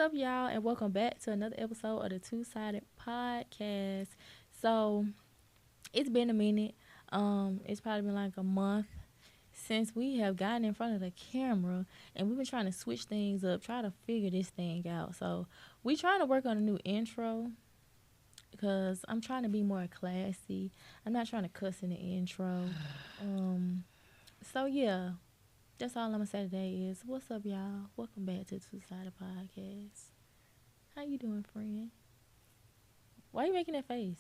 up, y'all, and welcome back to another episode of the Two Sided Podcast. So it's been a minute. It's probably been like a month since we have gotten in front of the camera, and we've been trying to switch things up, try to figure this thing out. So we trying to work on a new intro because I'm trying to be more classy. I'm not trying to cuss in the intro. Um, so yeah, that's all I'm gonna say today is what's up, y'all? Welcome back to the Two Sided Podcast. How you doing, friend? Why you making that face?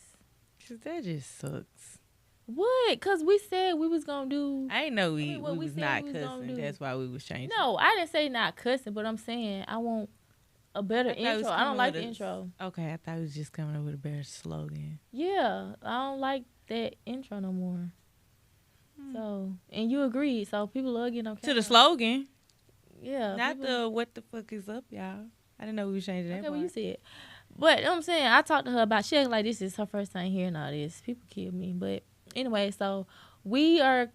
Cause that just sucks. What? Cause we said we was gonna do. I ain't know I we mean, what we we was said not we was gonna cussing. do. That's why we was changing. No, I didn't say not cussing, but I'm saying I want a better I thought it was intro. I don't coming like with the a- intro. Okay, I thought it was just coming up with a better slogan. Yeah, I don't like that intro no more. So, and you agreed. So people love getting on To camera. the slogan, Yeah. not people- the what the fuck is up, y'all. I didn't know we was changing that Okay, part. well you said. But you know what I'm saying, I talked to her about she act like this is her first time hearing all this. People kill me. But anyway, so we are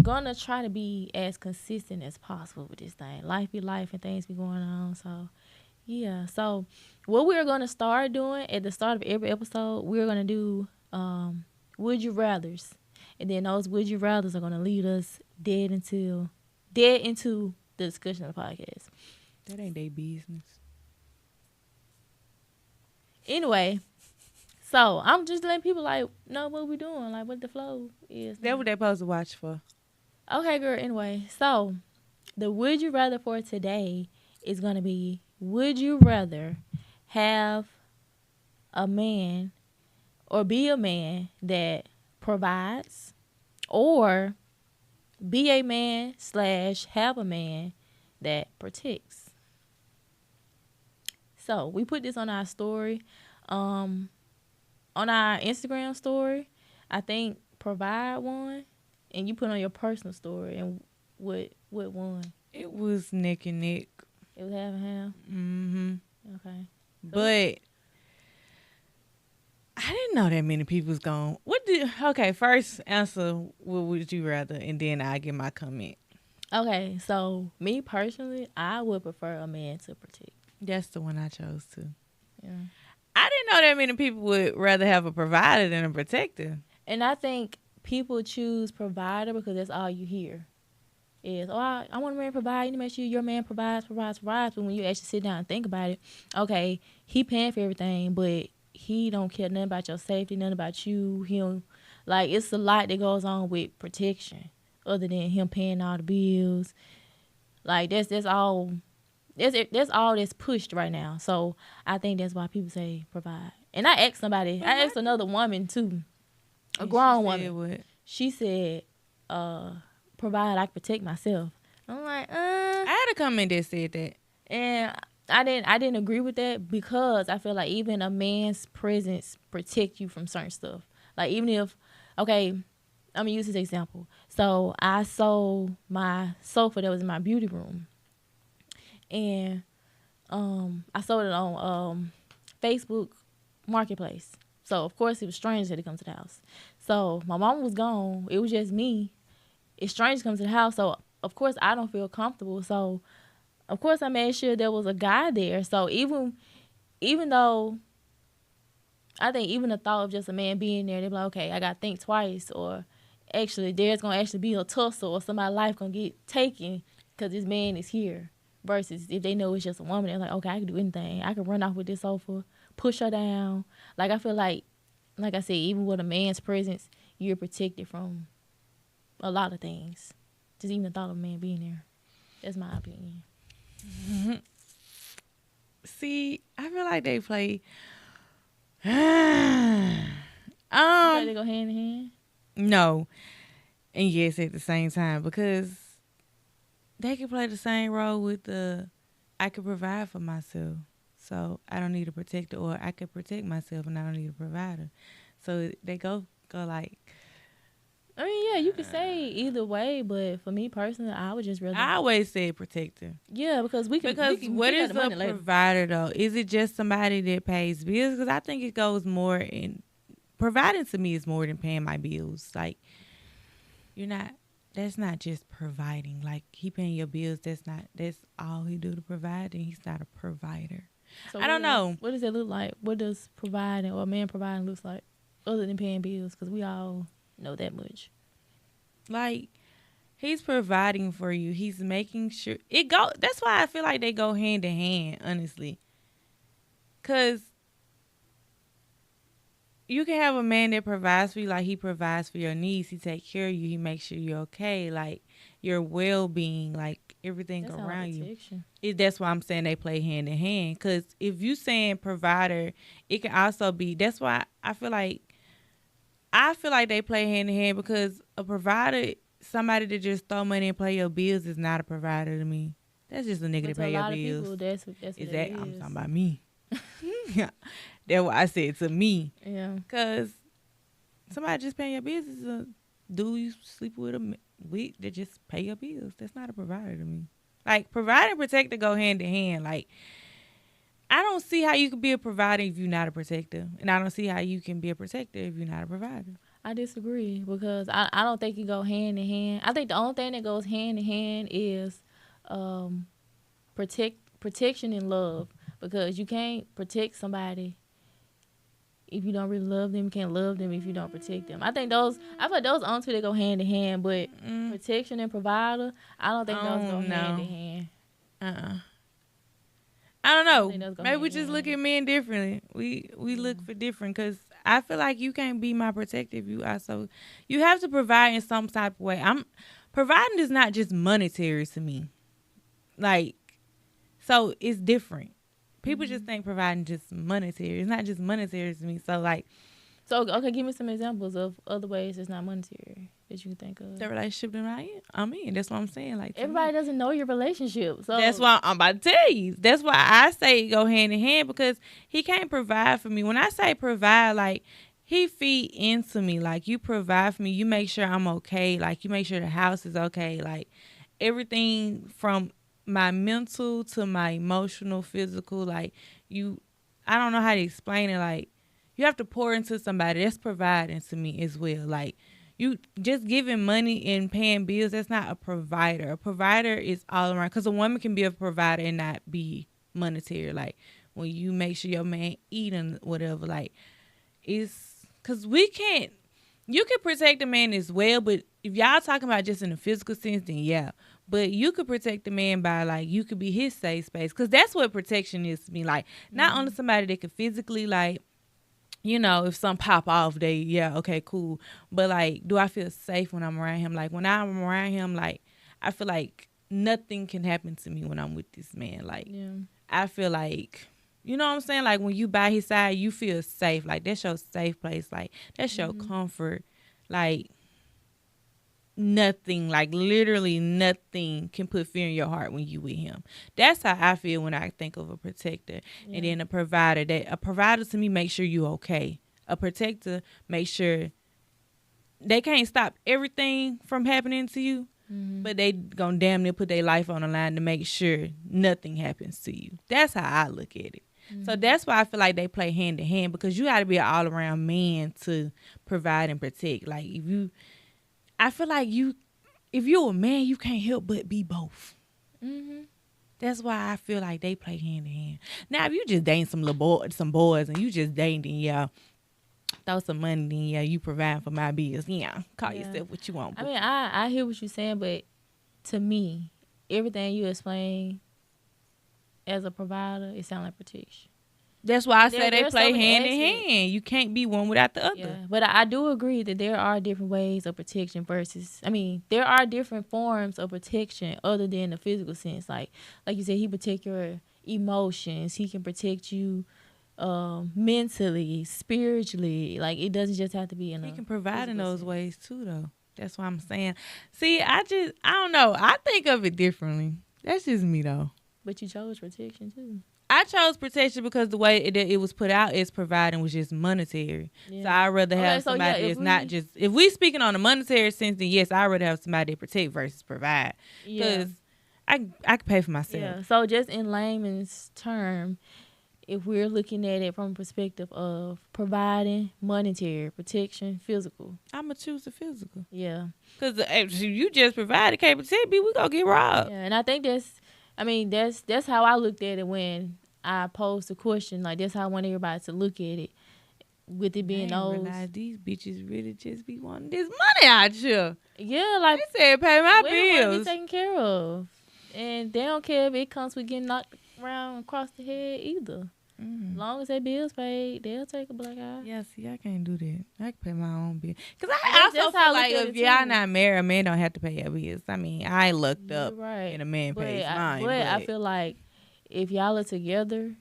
gonna try to be as consistent as possible with this thing. Life be life and things be going on. So yeah. So what we're gonna start doing at the start of every episode, we're gonna do would you rathers. And then those would you rathers are gonna lead us dead into the discussion of the podcast. That ain't their business. Anyway, so I'm just letting people like know what we doing, like what the flow is. That what they supposed to watch for. Okay, girl. Anyway, so the would you rather for today is gonna be: would you rather have a man or be a man that provides, or be a man / have a man that protects? So we put this on our story, on our Instagram story. I think provide one, and you put on your personal story. And what one? It was neck and neck. It was half and half. Mm-hmm. Okay. But I didn't know that many people was going. Okay, first answer what would you rather, and then I give my comment. Okay. So me personally, I would prefer a man to protect. That's the one I chose to. Yeah. I didn't know that many people would rather have a provider than a protector. And I think people choose provider because that's all you hear. Is, oh, I want a man to provide. You need to make sure your man provides. But when you actually sit down and think about it, okay, he paying for everything, but he don't care nothing about your safety, nothing about you. He don't, like, it's a lot that goes on with protection other than him paying all the bills. Like, that's all. That's all that's pushed right now. So I think that's why people say provide. And I asked somebody, I asked another woman too, a grown woman. What? She said, provide, I can protect myself. I'm like, I had a comment that said that. and I didn't agree with that because I feel like even a man's presence protect you from certain stuff. Like, even if, okay, I'm gonna use this example. So I sold my sofa that was in my beauty room, and I sold it on Facebook Marketplace. So of course it was strangers that had to come to the house. So my mom was gone. It was just me. It's strange to come to the house. So of course I don't feel comfortable. So of course I made sure there was a guy there. So even though I think even the thought of just a man being there, they're like, okay, I gotta think twice, or actually there's gonna actually be a tussle or somebody's life gonna get taken because this man is here. Versus if they know it's just a woman, they're like, okay, I can do anything. I can run off with this sofa, push her down. Like, I feel like I said, even with a man's presence, you're protected from a lot of things. Just even the thought of a man being there. That's my opinion. See, I feel like they play. You think they go hand in hand? No, and yes at the same time, because they can play the same role with I could provide for myself, so I don't need a protector, or I could protect myself and I don't need a provider. So they go like. I mean, yeah, you could say either way, but for me personally, I would just rather. I always say protector. Yeah, because we can. Because we can, what we got is the a money later. provider though? Is it just somebody that pays bills? Because I think it goes more in providing to me is more than paying my bills. Like, you're not. That's not just providing. Like, he paying your bills. That's all he do to provide, and he's not a provider. So I don't know. What does it look like? What does providing or a man providing looks like, other than paying bills? Because we all know that much. Like, he's providing for you. He's making sure it go. That's why I feel like they go hand in hand, honestly. Cause you can have a man that provides for you, like he provides for your needs. He take care of you. He makes sure you're okay, like your well being, like everything That's around you. protection. That's why I'm saying they play hand in hand. Cause if you saying provider, it can also be. That's why I feel like they play hand in hand, because a provider, somebody that just throw money and pay your bills, is not a provider to me. That's just a nigga But to to a pay your lot of bills. people, that's what Is it that is. I'm talking about me? That's what I said, to me. Yeah. Cause somebody just paying your bills is a dude you sleep with that just pay your bills. That's not a provider to me. Like, provide and protector go hand in hand. Like, I don't see how you can be a provider if you're not a protector, and I don't see how you can be a protector if you're not a provider. I disagree, because I don't think it go hand in hand. I think the only thing that goes hand in hand is protection and love, because you can't protect somebody if you don't really love them. You can't love them if you don't protect them. I feel like those only two that go hand in hand, but protection and provider, I don't think those go hand in hand. I don't know. think those go Maybe hand we in just look hand. at men differently. We look for different, because I feel like you can't be my protector if you also, you have to provide in some type of way. Providing is not just monetary to me. Like, so it's different. People just think providing just monetary. It's not just monetary to me. So, like, So, okay, give me some examples of other ways it's not monetary that you can think of. the relationship that I'm in. That's what I'm saying. Like, to Everybody me. doesn't know your relationship. So That's why I'm about to tell you. That's why I say go hand in hand, because he can't provide for me. When I say provide, like, he feed into me. Like, you provide for me. You make sure I'm okay. Like, you make sure the house is okay. Like, everything from my mental to my emotional, physical. Like, I don't know how to explain it. Like, you have to pour into somebody. That's providing to me as well. Like, you just giving money and paying bills, that's not a provider. A provider is all around, because a woman can be a provider and not be monetary. Like, when you make sure your man eating whatever, like, it's because you can protect a man as well, but if y'all talking about just in a physical sense, then yeah. But you could protect the man by, like, you could be his safe space, because that's what protection is to me. Like, not only somebody that could physically, like, you know, if some pop off, okay, cool. But, like, do I feel safe when I'm around him? Like, when I'm around him, like, I feel like nothing can happen to me when I'm with this man. Like, yeah. I feel like, you know what I'm saying? Like, when you by his side, you feel safe. Like, that's your safe place. Like, that's your comfort. Like, nothing, like, literally nothing can put fear in your heart when you with him. That's how I feel when I think of a protector. Yeah. And then a provider. A provider to me makes sure you okay. A protector makes sure they can't stop everything from happening to you, but they gonna damn near put their life on the line to make sure nothing happens to you. That's how I look at it. So that's why I feel like they play hand in hand, because you got to be an all around man to provide and protect. Like, I feel like if you're a man, you can't help but be both. That's why I feel like they play hand in hand. Now, if you just dating some boys and you just dating, yeah, throw some money, then yeah, you provide for my bills. Yeah, call yourself what you want. I mean, I hear what you're saying, but to me, everything you explain as a provider, it sounds like protection. That's why I say they there's play so many hand in aspects. hand. You can't be one without the other. Yeah, but I do agree that there are different ways of protection there are different forms of protection other than the physical sense. Like you said, he protect your emotions. He can protect you mentally, spiritually. Like, it doesn't just have to be in He a can provide in physical those sense. ways too, though. That's what I'm saying. See, I don't know. I think of it differently. That's just me, though. But you chose protection too. I chose protection because the way it was put out as providing was just monetary. Yeah. So I'd rather Okay, have so somebody yeah, that's not just, if we speaking on a monetary sense, then yes, I'd rather have somebody that protect versus provide. Yeah. Because I can pay for myself. Yeah. So just in layman's term, if we're looking at it from a perspective of providing monetary, protection, physical. I'm going to choose the physical. Yeah. Because if you just provide, can't protect me, we going to get robbed. Yeah. And I think that's how I looked at it when I posed the question, like that's how I want everybody to look at it. With it being I those, realize these bitches really just be wanting this money out here. yeah, like They said pay my women want to be bills. taken care of, and they don't care if it comes with getting knocked around across the head either. As long as that bill's paid, they'll take a black eye. Yeah, see, I can't do that. I can pay my own bill. Because And I that's also how I feel look like at if it, y'all too. not married, a man don't have to pay your bills. I mean, I ain't looked You're up right. and a man pays mine. But I feel like if y'all are together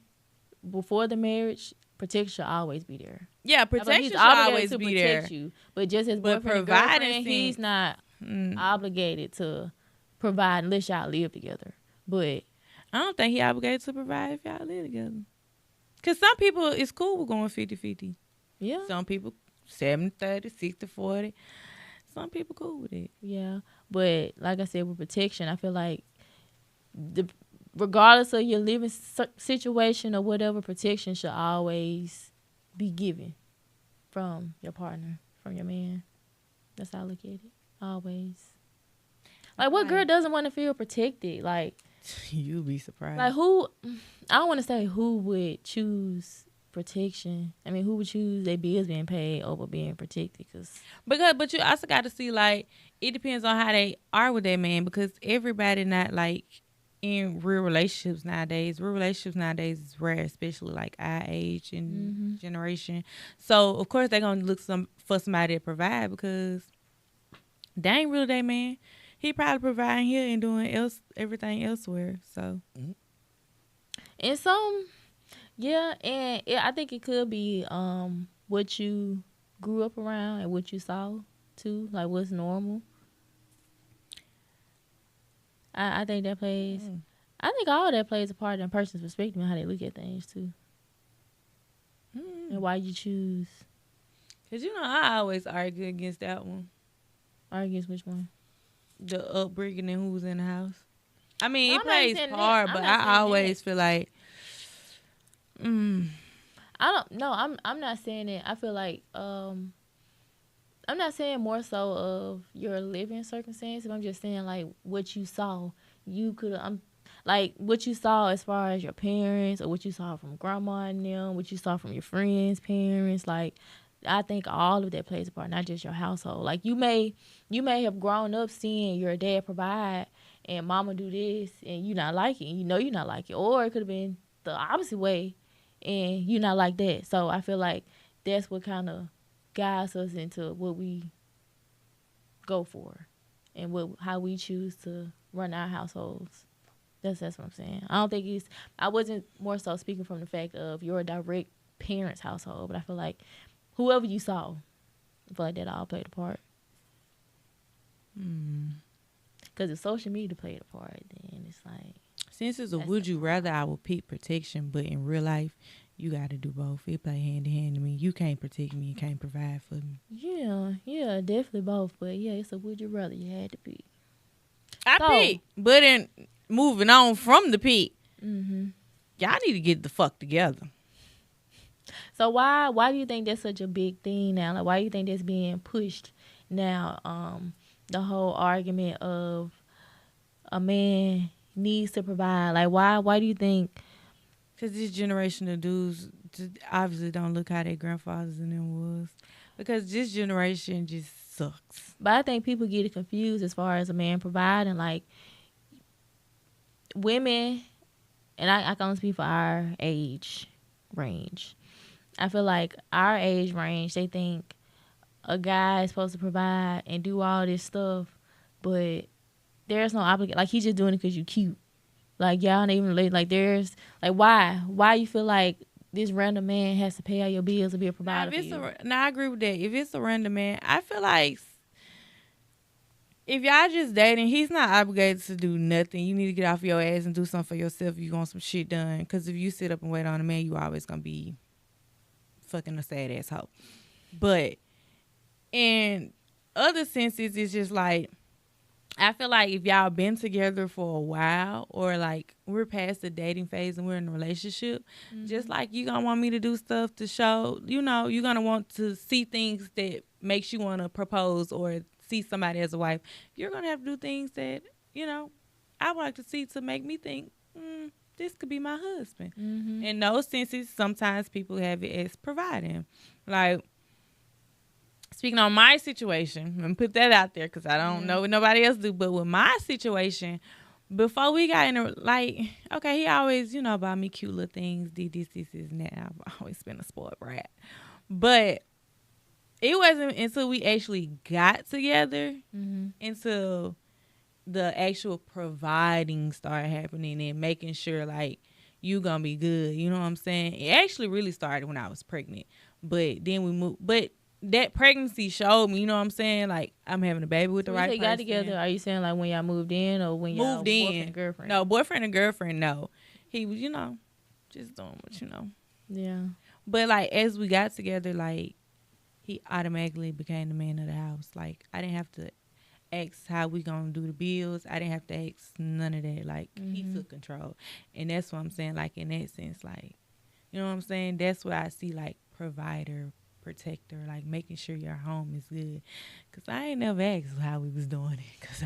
before the marriage, protection should always be there. yeah, I feel like protection he's should obligated always to be protect there. you, but just as But boyfriend and providing girlfriend, he's seems- not obligated to provide unless y'all live together. But I don't think he obligated to provide if y'all live together. Because some people, it's cool with going 50-50. yeah, Some people 70-30, 60-40. Some people cool with it. yeah. But like I said, with protection, I feel like regardless of your living situation or whatever, protection should always be given from your partner, from your man. That's how I look at it. Always. Like, what girl Right. doesn't want to feel protected? Like You'll be surprised. who? I don't want to say who would choose protection. I mean, who would choose their bills being paid over being protected? But you also got to see, like, it depends on how they are with that man, because everybody not like in real relationships nowadays. Real relationships nowadays is rare, especially like our age and generation. So of course they're gonna look for somebody to provide, because they ain't really that man. He probably providing here and doing everything elsewhere. So And some, yeah, and I think it could be what you grew up around and what you saw too, like what's normal. I think that plays. I think all that plays a part in a person's perspective and how they look at things too, and why you choose. Cause I always argue against that one. Argue against which one? The upbringing and who's in the house. I mean, No, it I'm not plays saying that. part, I'm but not saying I always feel like, I don't know. I'm not saying it. I feel like I'm not saying more so of your living circumstances. I'm just saying like what you saw. You could like what you saw as far as your parents or what you saw from grandma and them, what you saw from your friends' parents. Like I think all of that plays a part, not just your household. Like you may have grown up seeing your dad provide and mama do this and you not like it. And you're not like it. Or it could have been the opposite way and you not like that. So I feel like that's what kind of guides us into what we go for and how we choose to run our households. That's what I'm saying. I wasn't more so speaking from the fact of your direct parents' household, but I feel like whoever you saw, I feel like that all played a part. Because if social media played a part, then it's like. since it's a would you rather, I will pick protection, but in real life, you got to do both. It play hand in hand to me. You can't protect me, you can't provide for me. Yeah, definitely both. But yeah, it's a would you rather. You had to pick. I pick, but in moving on from the pick, y'all need to get the fuck together. So why do you think that's such a big thing now? Like why do you think that's being pushed now? The whole argument of a man needs to provide. Like why do you think? Because this generation of dudes obviously don't look how their grandfathers and them was. Because this generation just sucks. But I think people get it confused as far as a man providing. Like women, and I can only speak for our age range. I feel like our age range, they think a guy is supposed to provide and do all this stuff, but there's no obligation. Like he's just doing it because you cute. Like y'all not even relate. Like there's like why you feel like this random man has to pay all your bills to be a provider for you? I agree with that. If it's a random man, I feel like if y'all just dating, he's not obligated to do nothing. You need to get off your ass and do something for yourself if you want some shit done. Because if you sit up and wait on a man, you always gonna be fucking a sad ass hoe. But in other senses, it's just like, I feel like if y'all been together for a while, or like we're past the dating phase and we're in a relationship, just like you gonna want me to do stuff to show, you're gonna want to see things that makes you want to propose or see somebody as a wife. You're gonna have to do things that I would like to see to make me think this could be my husband. Mm-hmm. In those senses, sometimes people have it as providing. Like, speaking on my situation, and put that out there because I don't know what nobody else do, but with my situation, before we got in a, like, okay, he always, buy me cute little things, this, and that. I've always been a spoiled brat. But it wasn't until we actually got together until the actual providing started happening and making sure, like, you gonna be good. You know what I'm saying? It actually really started when I was pregnant. But then we moved. But that pregnancy showed me, you know what I'm saying? Like, I'm having a baby with the right person. Got together, are you saying like when y'all moved in or when y'all boyfriend and girlfriend? No, boyfriend and girlfriend, no. He was, just doing what, Yeah. But, like, as we got together, like, he automatically became the man of the house. Like, I didn't have to ask how we gonna do the bills. I didn't have to ask none of that. Like, he took control. And that's what I'm saying, like, in that sense, like, you know what I'm saying? That's where I see, like, provider, protector, like, making sure your home is good. Because I ain't never asked how we was doing it. Because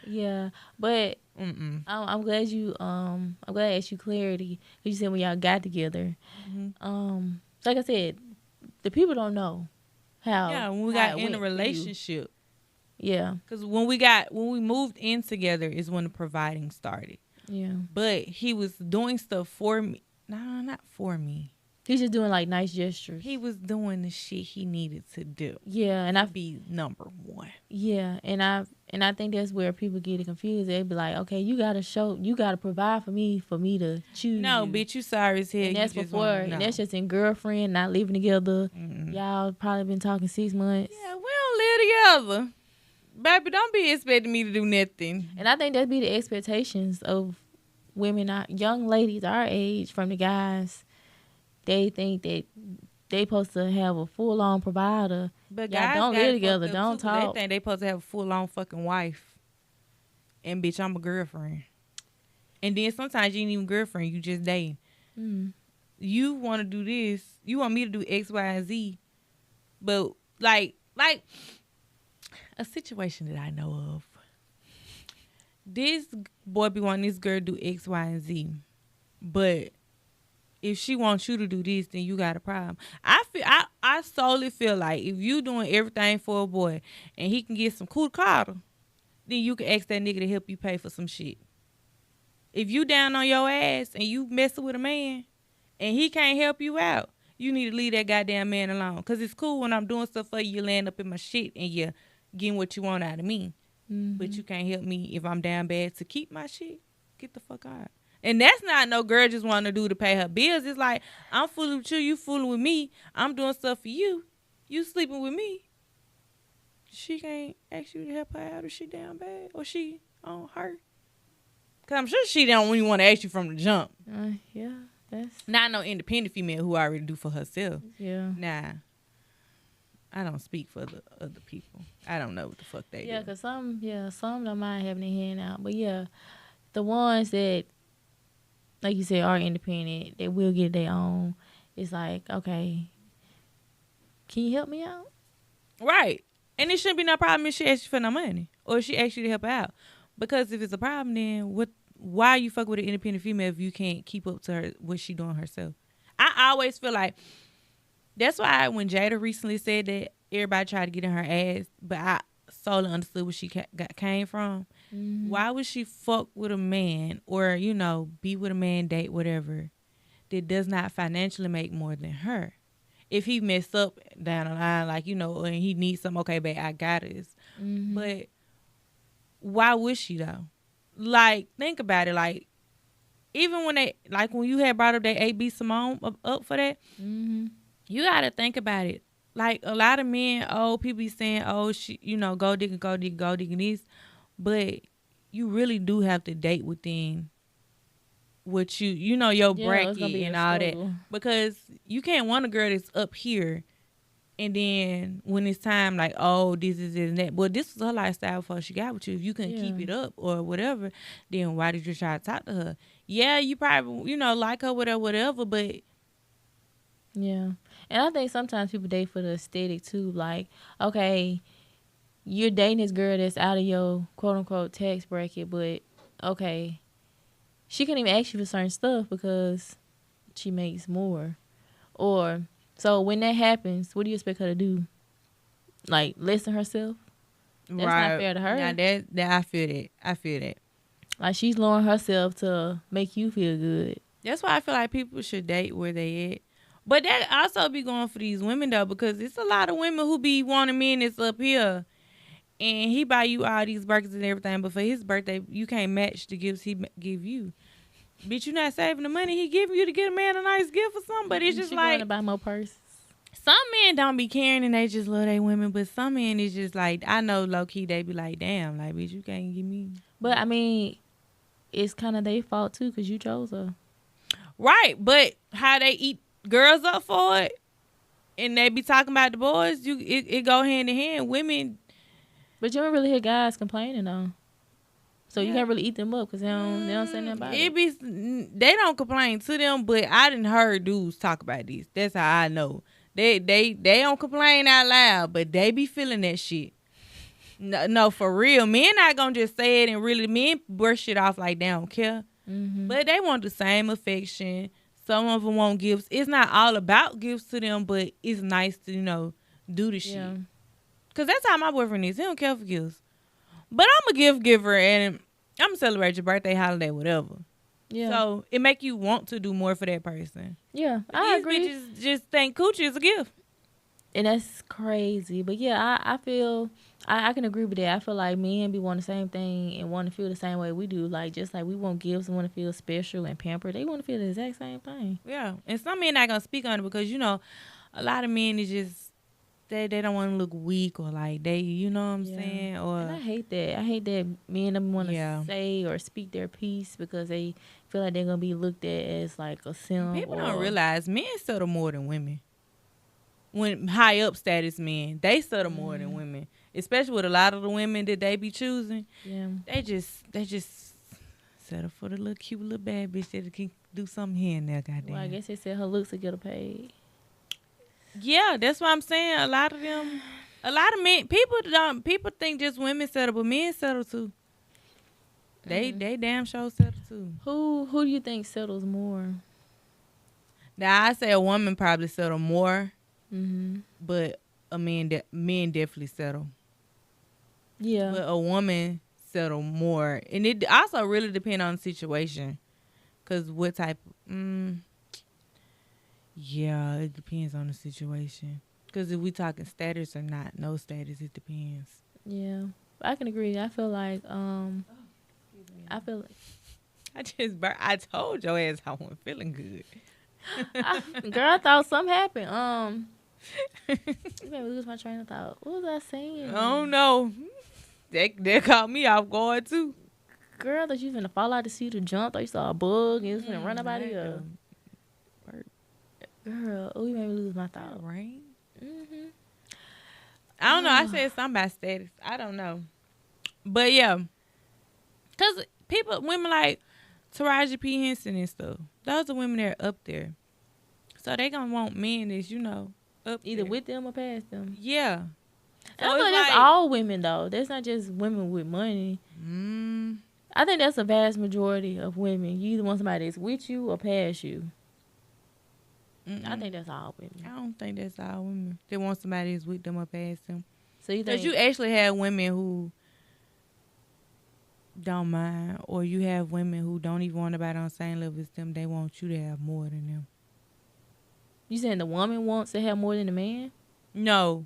yeah, but I'm glad you I'm glad I asked you clarity. Because you said when y'all got together. Like I said, the people don't know how. Yeah, when we got in a relationship. Yeah. Because when we moved in together is when the providing started. Yeah. But he was doing stuff for me. No, not for me. He's just doing like nice gestures. He was doing the shit he needed to do. Yeah, and I be number one. Yeah, and I think that's where people get it confused. They be like, okay, you gotta provide for me to choose. No, you. bitch, you sorry as hell. And that's before, and that's just in girlfriend, not living together. Y'all probably been talking 6 months. Yeah, we don't live together. Baby, don't be expecting me to do nothing. And I think that'd be the expectations of women, young ladies our age, from the guys. They think that they supposed to have a full-on provider. But y'all guys don't live together, don't talk. They think they supposed to have a full-on fucking wife. And bitch, I'm a girlfriend. And then sometimes you ain't even girlfriend, you just dating. You want to do this. You want me to do X, Y, and Z. But like a situation that I know of. This boy be wanting this girl to do X, Y, and Z. But if she wants you to do this, then you got a problem. I solely feel like if you doing everything for a boy and he can get some cool coddle, then you can ask that nigga to help you pay for some shit. If you down on your ass and you messing with a man and he can't help you out, you need to leave that goddamn man alone. Because it's cool when I'm doing stuff for you, you land up in my shit and you getting what you want out of me. But you can't help me if I'm down bad to keep my shit. Get the fuck out. And that's not no girl just want to do to pay her bills. It's like, I'm fooling with you fooling with me. I'm doing stuff for you. You sleeping with me. She can't ask you to help her out if she down bad or she on her. Because I'm sure she don't even want to ask you from the jump. Yeah, that's... Not no independent female who already do for herself. Yeah. Nah. I don't speak for the other people. I don't know what the fuck they do. Yeah, because some don't mind having their hand out. But yeah, the ones that, like you said, are independent, they will get their own. It's like, okay, can you help me out? Right. And it shouldn't be no problem if she asks you for no money or if she asks you to help her out. Because if it's a problem, then why you fuck with an independent female if you can't keep up to her what she doing herself? I always feel like that's why when Jada recently said that everybody tried to get in her ass, but I solely understood where she came from. Why would she fuck with a man or, be with a man, date, whatever, that does not financially make more than her? If he messed up down the line, like, and he needs some, okay, babe, I got this. But why would she, though? Like, think about it. Like, even when you had brought up that A.B. Simone up for that, you got to think about it. Like, a lot of men, people be saying, she, go digging this. But you really do have to date within what your bracket and all that. Because you can't want a girl that's up here and then when it's time, like, this is it and that. But this was her lifestyle before she got with you. If you couldn't keep it up or whatever, then why did you try to talk to her? Yeah, you probably, like her, whatever, but... Yeah. And I think sometimes people date for the aesthetic, too. Like, okay, you're dating this girl that's out of your quote-unquote tax bracket, but, okay, she can't even ask you for certain stuff because she makes more. Or so when that happens, what do you expect her to do? Like lessen herself? That's not fair to her. Now that I feel that. Like she's lowering herself to make you feel good. That's why I feel like people should date where they at. But that also be going for these women though, because it's a lot of women who be wanting men that's up here, and he buy you all these burgers and everything, but for his birthday you can't match the gifts he give you. Bitch, you not saving the money he giving you to get a man a nice gift or something. But it's just she like going to buy more purses. some men don't be caring and they just love their women, but some men is just like, I know low key they be like, damn, like bitch, you can't give me. But I mean, it's kind of their fault too because you chose her. Right, but how they eat girls up for it, and they be talking about the boys, it go hand in hand. Women, but you don't really hear guys complaining though, so you can't really eat them up because they don't say nothing about it. They don't complain to them, but I done heard dudes talk about this. That's how I know they don't complain out loud, but they be feeling that shit. No, for real, men not gonna just say it and really men brush it off like they don't care. Mm-hmm. But they want the same affection. Some of them want gifts. It's not all about gifts to them, but it's nice to, do the shit. Because that's how my boyfriend is. He don't care for gifts. But I'm a gift giver, and I'm going to celebrate your birthday, holiday, whatever. Yeah. So it make you want to do more for that person. Yeah, But I these agree. bitches just think coochie is a gift. And that's crazy. But yeah, I feel I can agree with that. I feel like men be wanting the same thing and want to feel the same way we do. Like just like we want gifts and want to feel special and pampered, they want to feel the exact same thing. Yeah. And some men not gonna speak on it because, a lot of men is just they don't want to look weak or like they, you know what I'm saying? Or And I hate that. I hate that men don't want to say or speak their piece because they feel like they're gonna be looked at as like a simp. People don't realize men settle more than women. When high up status men, they settle more than women, especially with a lot of the women that they be choosing. Yeah, they just settle for the little cute little bad bitch that can do something here and there. Goddamn. Well, I guess they said her looks will get her paid. Yeah, that's what I'm saying. A lot of men. People think just women settle, but men settle too. They damn sure settle too. Who do you think settles more? Now I say a woman probably settle more. Mm-hmm. But men definitely settle. Yeah. But a woman settle more. And it also really depends on the situation. Because what type... yeah, it depends on the situation. Because if we talking status or not, no status, it depends. Yeah. I can agree. I feel like... I told your ass I wasn't feeling good. Girl, I thought something happened. You made me lose my train of thought. What was I saying? Oh no, they caught me off guard too. Girl, that you finna fall out the seat or jump, or you saw a bug and you was finna run about it. Girl, you made me lose my thought. Right? Mm-hmm. I don't know. I said something about status. I don't know, but yeah, cause women like Taraji P. Henson and stuff. Those are women that are up there, so they gonna want men that's up either there. with them or past them. Yeah. So I feel like that's all women though. That's not just women with money. I think that's a vast majority of women. You either want somebody that's with you or past you. I think that's all women. I don't think that's all women. They want somebody that's with them or past them. So you think? Because you actually have women who don't mind, or you have women who don't even want nobody on the same level as them. They want you to have more than them. You saying the woman wants to have more than the man? No.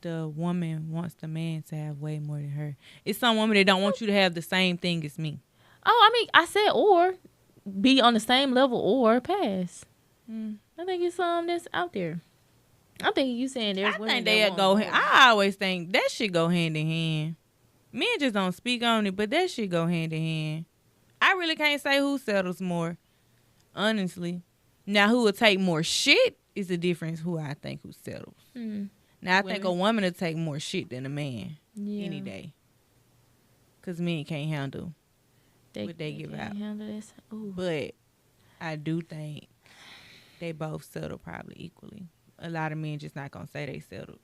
The woman wants the man to have way more than her. It's some women that don't want you to have the same thing as me. Oh, I mean, I said or. Be on the same level or pass. I think it's some that's out there. I'm thinking you saying there's women think they go. I always think that shit go hand in hand. Men just don't speak on it, but that shit go hand in hand. I really can't say who settles more, honestly. Now, who will take more shit is the difference. Who I think who settles. Now, I think a woman will take more shit than a man any day, because men can't handle what they give out. But I do think they both settle probably equally. A lot of men just not gonna say they settled.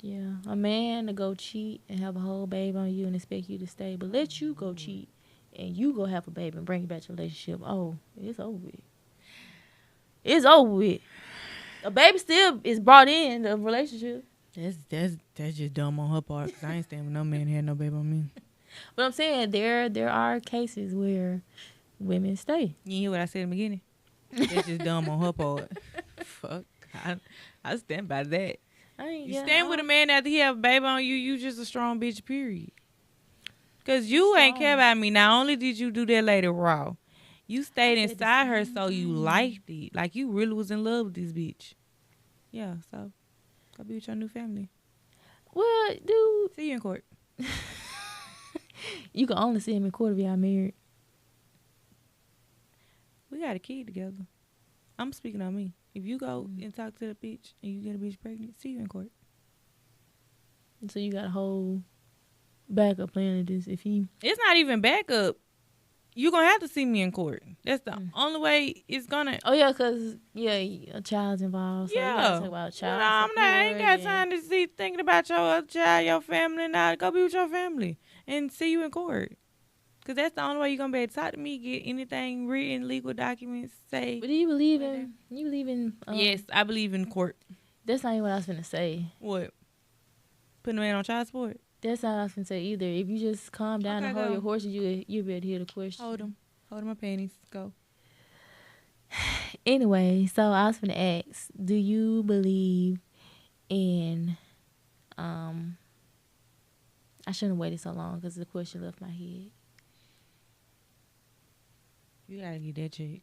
Yeah, a man to go cheat and have a whole babe on you and expect you to stay, but let you go cheat and you go have a baby and bring it back to your relationship, oh, it's over with. It's over with. A baby still is brought in the relationship. That's just dumb on her part. 'Cause I ain't staying with no man who had no baby on me. But I'm saying there are cases where women stay. You hear what I said in the beginning? That's just dumb on her part. Fuck. I stand by that. You stand with a man after he have a baby on you, you just a strong bitch, period. Because you ain't care about me. Not only did you do that later raw, you stayed inside her so you liked it. Like you really was in love with this bitch. Yeah, so go be with your new family. Well, dude. See you in court. You can only see him in court if y'all married. We got a kid together. I'm speaking on me. If you go and talk to the bitch and you get a bitch pregnant, see you in court. So you got a whole backup plan of this. If he, it's not even backup. You gonna have to see me in court. That's the only way it's gonna. Oh yeah, cause a child's involved. So yeah, talk about child I ain't got time to see thinking about your other child, your family. Now go be with your family and see you in court. Cause that's the only way you're gonna be able to talk to me, get anything written, legal documents, say. But do you believe in? You believe in? Yes, I believe in court. That's not even what I was gonna say. What? Putting a man on child support? That's not what I was gonna say either. If you just calm down and hold your horses, you'll be able to hear the question. Hold them my panties. Go. Anyway, so I was gonna ask: do you believe in? I shouldn't have waited so long because the question left my head. You gotta get that check.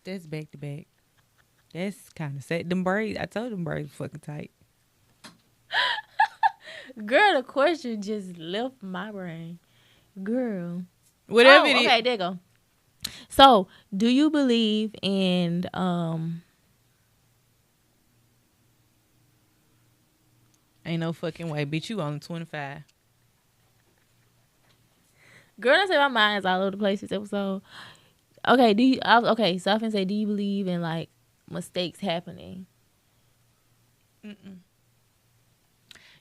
That's back to back. That's kind of sad. Them braids, I told them braids fucking tight. Girl, the question just left my brain. Girl. Whatever it is. Okay, there you go. So, do you believe in Ain't no fucking way, bitch. You only 25. Girl, I say my mind's all over the place this episode. Okay, so I can say, do you believe in like mistakes happening? Mm-mm.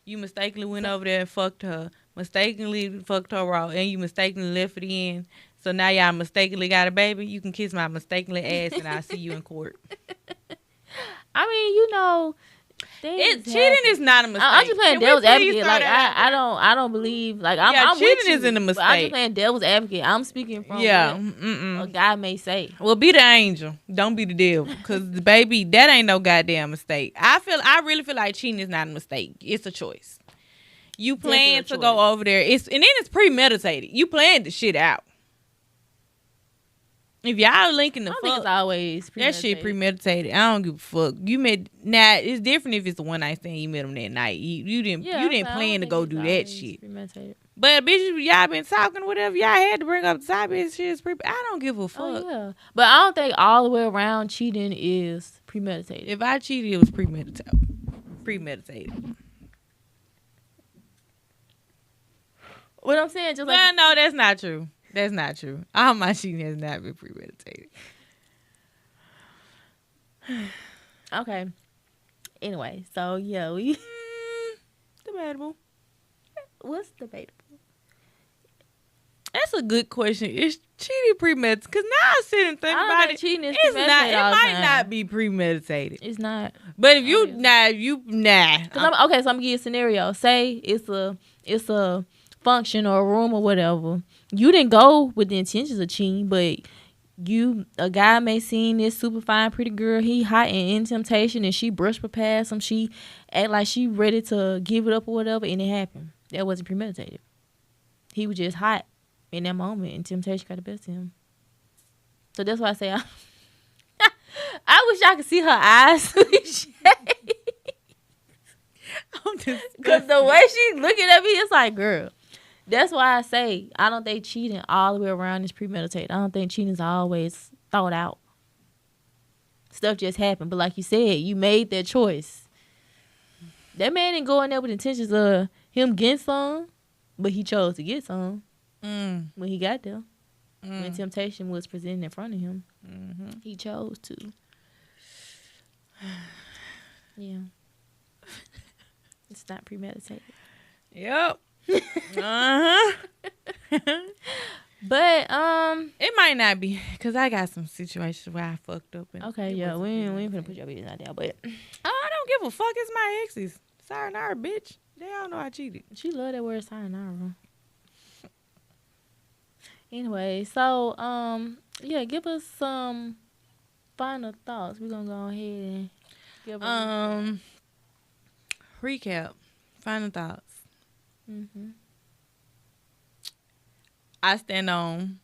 You mistakenly went over there and fucked her. Mistakenly fucked her raw, and you mistakenly left it in. So now y'all mistakenly got a baby. You can kiss my mistakenly ass, and I'll see you in court. I mean, cheating is not a mistake. I'm just playing devil's advocate. Like I don't believe. Like I'm cheating with you, isn't a mistake. I'm just playing devil's advocate. I'm speaking from what a guy may say. Well, be the angel. Don't be the devil. Because the baby, that ain't no goddamn mistake. I really feel like cheating is not a mistake. It's a choice. You plan to go over there. And then it's premeditated. You planned the shit out. If y'all linking the fuck, think it's always that shit premeditated. I don't give a fuck. Now it's different if it's the one night stand you met them that night. You didn't plan to go do that shit. But bitch, y'all been talking or whatever. Y'all had to bring up the side bitch shit. I don't give a fuck. Oh, yeah. But I don't think all the way around cheating is premeditated. If I cheated, it was premeditated. What I'm saying, just well, no, that's not true. That's not true. All my cheating has not been premeditated. Okay. Anyway, so yeah, we debatable. What's debatable? That's a good question. Is cheating premeditated? Because now I sit and think about it. Cheating is it's not. It might not be premeditated. It's not. But if you nah. So I'm gonna give you a scenario. Say it's a function or a room or whatever. You didn't go with the intentions of cheating, but a guy may seen this super fine pretty girl, he hot and in temptation, and she brushed past him. She act like she ready to give it up or whatever, and it happened. That wasn't premeditated. He was just hot in that moment, and temptation got the best of him. So that's why I say I wish I could see her eyes. Because the way she looking at me, it's like, girl. That's why I say I don't think cheating all the way around is premeditated. I don't think cheating is always thought out. Stuff just happened. But like you said, you made that choice. That man didn't go in there with intentions of him getting some, but he chose to get some when he got there. When temptation was presented in front of him, he chose to. Yeah. It's not premeditated. Yep. But It might not be, because I got some situations where I fucked up. And okay, it yeah, we wasn't ain't finna put your business out there. But I don't give a fuck. It's my exes. Sayonara, bitch. They all know I cheated. she love that word sayonara. Anyway, so yeah, give us some final thoughts. We're gonna go ahead and give Recap. Final thoughts. mm-hmm. I stand on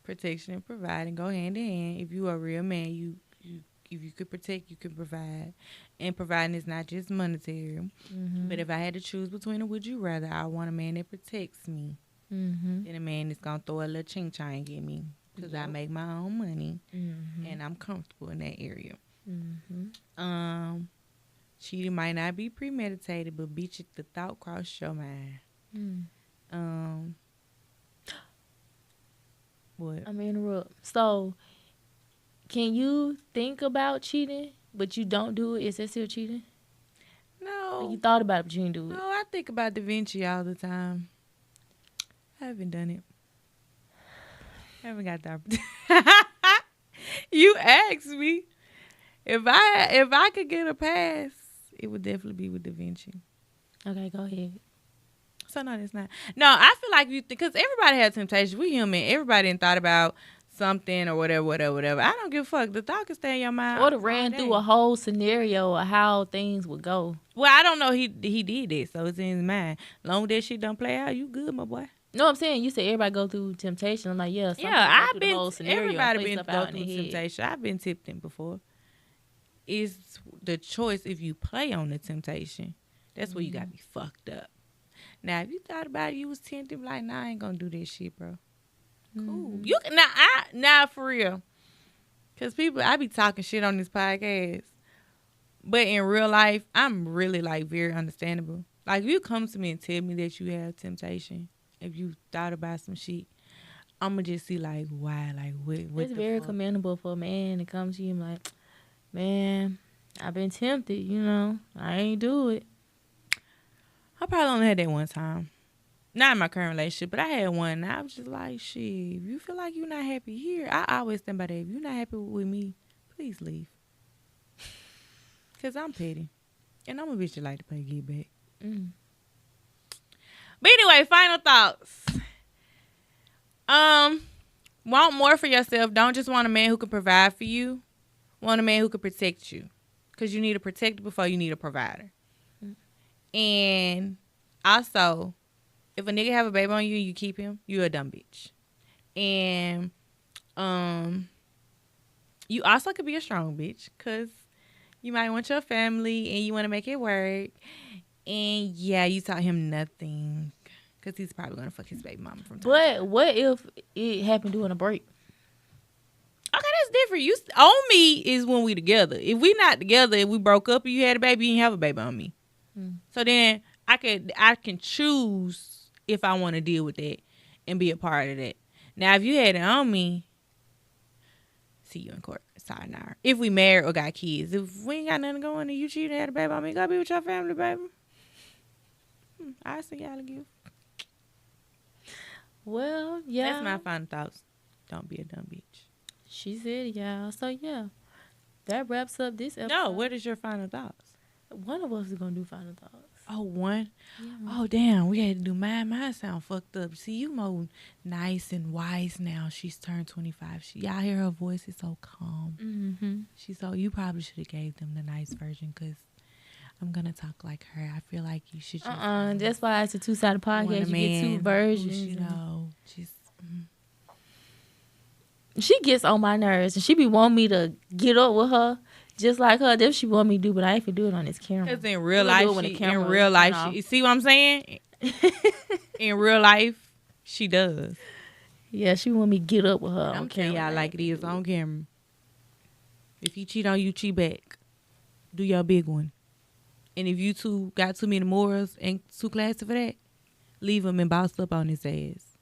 protection and providing go hand in hand. If you are a real man, if you could protect, you can provide. And providing is not just monetary. Mm-hmm. But if I had to choose between a would you rather, I want a man that protects me Mm-hmm. than a man that's going to throw a little ching chang at me. Because I make my own money Mm-hmm. and I'm comfortable in that area. Mm-hmm. Cheating might not be premeditated, but bitch, the thought crossed your mind. What? I'm gonna interrupt. So, can you think about cheating, but you don't do it? Is that still cheating? No. Like you thought about it, but you didn't do it. No, I think about Da Vinci all the time. I haven't done it. I haven't got the opportunity. You asked me. If I could get a pass, it would definitely be with Da Vinci. Okay, go ahead. So no, that's not. No, I feel like because everybody has temptation. We human. Everybody done thought about something or whatever. I don't give a fuck. The thought can stay in your mind. Or to ran through a whole scenario of how things would go. Well, I don't know. He did it, so it's in his mind. Long as that shit don't play out, you good, my boy. No, I'm saying you said everybody go through temptation. I'm like, yeah, I've been. Everybody been go through temptation. I've been tipped in before. It's the choice if you play on the temptation. That's where you got to be fucked up. Now, if you thought about it, you was tempted, like, nah, I ain't gonna do this shit, bro. Cool. You can now for real. Cause people, I be talking shit on this podcast, but in real life, I'm really like very understandable. Like, if you come to me and tell me that you have temptation, if you thought about some shit, I'ma just see like why, like what. It's very commendable for a man to come to you and like, man, I've been tempted. You know, I ain't do it. I probably only had that one time. Not in my current relationship, but I had one. And I was just like, shit, if you feel like you're not happy here, I always stand by that. If you're not happy with me, please leave. Because I'm petty. And I'm a bitch that like to play get back. But anyway, final thoughts. Want more for yourself. Don't just want a man who can provide for you. Want a man who can protect you. Because you need a protector before you need a provider. And also, if a nigga have a baby on you and you keep him, you a dumb bitch. And you also could be a strong bitch because you might want your family and you want to make it work. And yeah, you taught him nothing because he's probably going to fuck his baby mama from time. But what if it happened during a break? Okay, that's different. You on me is when we together. If we not together, if we broke up and you had a baby, you didn't have a baby on me. So then I can choose if I want to deal with that and be a part of that. Now, if you had it on me, see you in court. Sayonara. If we married or got kids. If we ain't got nothing going and you cheated and had a baby on me, go be with your family, baby. I see y'all a gift. Well, yeah. That's my final thoughts. Don't be a dumb bitch. She said, y'all. So, yeah. That wraps up this episode. No, what is your final thoughts? One of us is going to do final thoughts. Oh, one? Yeah. Oh, damn. We had to do mine. Mine sound fucked up. See, you more nice and wise now. She's turned 25. Y'all hear her voice is so calm. Mm-hmm. You probably should have gave them the nice version because I'm going to talk like her. I feel like you should just... That's why it's a two-sided podcast. You get two versions. You know, just... She gets on my nerves and she be wanting me to get up with her just like her. That's what she want me to do, but I ain't finna do it on this camera. Because in real life, you see what I'm saying? In real life, she does. Yeah, she want me to get up with her. I'm telling y'all like it is on camera. If he cheat on you, cheat back. Do your big one. And if you two got too many morals and too classy for that, leave him and boss up on his ass.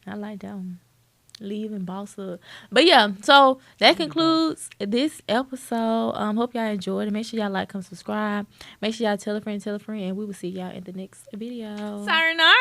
I like that one. Leave and boss up. But yeah, so that concludes this episode. Hope y'all enjoyed it. Make sure y'all like, comment, subscribe. Make sure y'all tell a friend, and we will see y'all in the next video. Sayonara.